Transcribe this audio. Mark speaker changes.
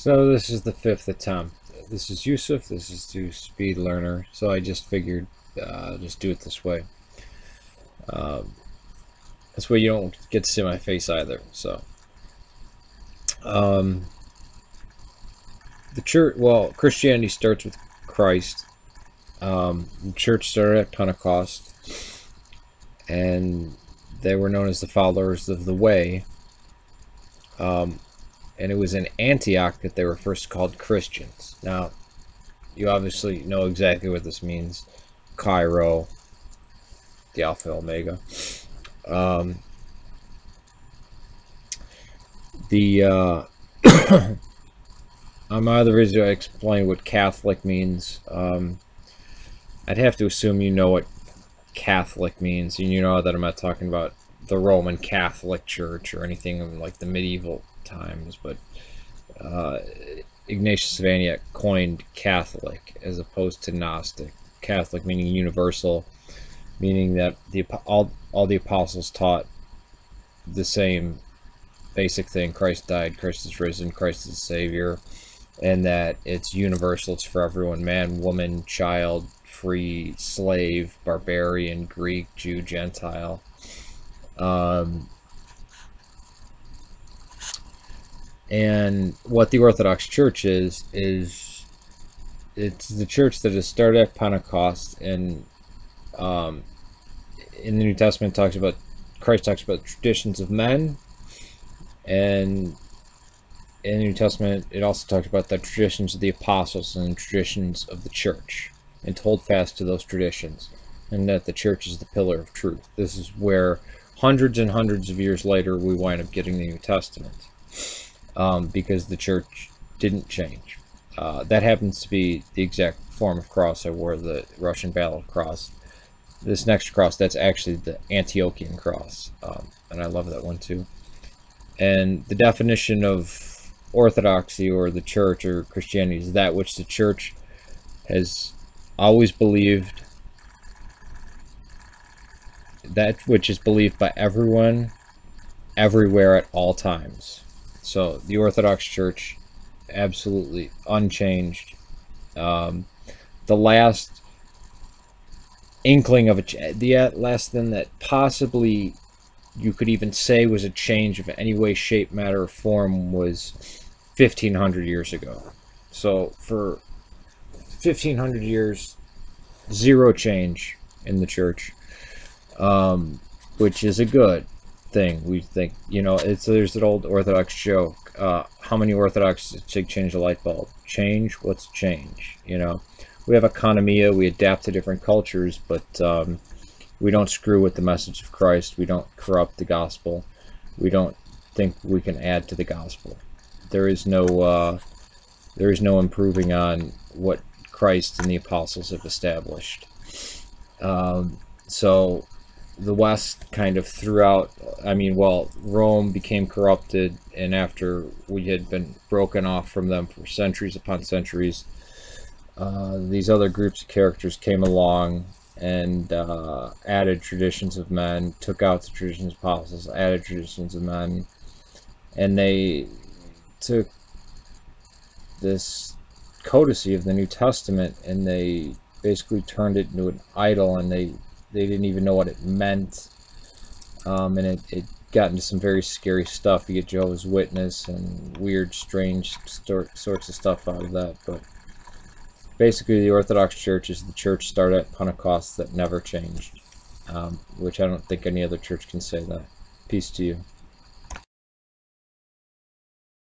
Speaker 1: So this is the 5th attempt. This is Yusuf, this is to speed learner, so I just figured just do it this way. This way you don't get to see my face either. So the church, well, Christianity starts with Christ. The church started at Pentecost, and they were known as the followers of the way. And it was in Antioch that they were first called Christians. Now, you obviously know exactly what this means. Cairo, the Alpha Omega. I'm either ready to explain what Catholic means. I'd have to assume you know what Catholic means, and you know that I'm not talking about the Roman Catholic Church or anything of like the medieval times, but Ignatius of Antioch coined Catholic as opposed to Gnostic. Catholic meaning universal, meaning that all the apostles taught the same basic thing: Christ died, Christ is risen, Christ is Savior, and that it's universal, it's for everyone: man, woman, child, free, slave, barbarian, Greek, Jew, Gentile. And what the Orthodox Church is it's the church that has started at Pentecost, and in the New Testament Christ talks about traditions of men, and in the New Testament it also talks about the traditions of the apostles and the traditions of the church, and to hold fast to those traditions, and that the church is the pillar of truth. This is where hundreds and hundreds of years later we wind up getting the New Testament, because the church didn't change. That happens to be the exact form of cross I wore, the Russian battle cross. This next cross, that's actually the Antiochian cross, and I love that one too. And the definition of orthodoxy, or the church, or Christianity, is that which the church has always believed, that which is believed by everyone, everywhere, at all times. So the Orthodox Church, absolutely unchanged. The last inkling of the last thing that possibly you could even say was a change of any way, shape, matter, or form was 1500 years ago. So for 1500 years, zero change in the church, which is a good thing. We think, there's an old Orthodox joke: how many Orthodox change the light bulb? Change? What's change? We have economia, we adapt to different cultures, but we don't screw with the message of Christ. We don't corrupt the gospel. We don't think we can add to the gospel. There is no improving on what Christ and the apostles have established. So the West kind of threw out, Rome became corrupted, and after we had been broken off from them for centuries upon centuries, these other groups of characters came along and added traditions of men, took out the traditions of apostles, added traditions of men, and they took this codicy of the New Testament and they basically turned it into an idol, and they didn't even know what it meant, and it got into some very scary stuff. You get Jehovah's Witness and weird, strange sorts of stuff out of that. But basically, the Orthodox Church is the church started at Pentecost that never changed, which I don't think any other church can say that. Peace to you.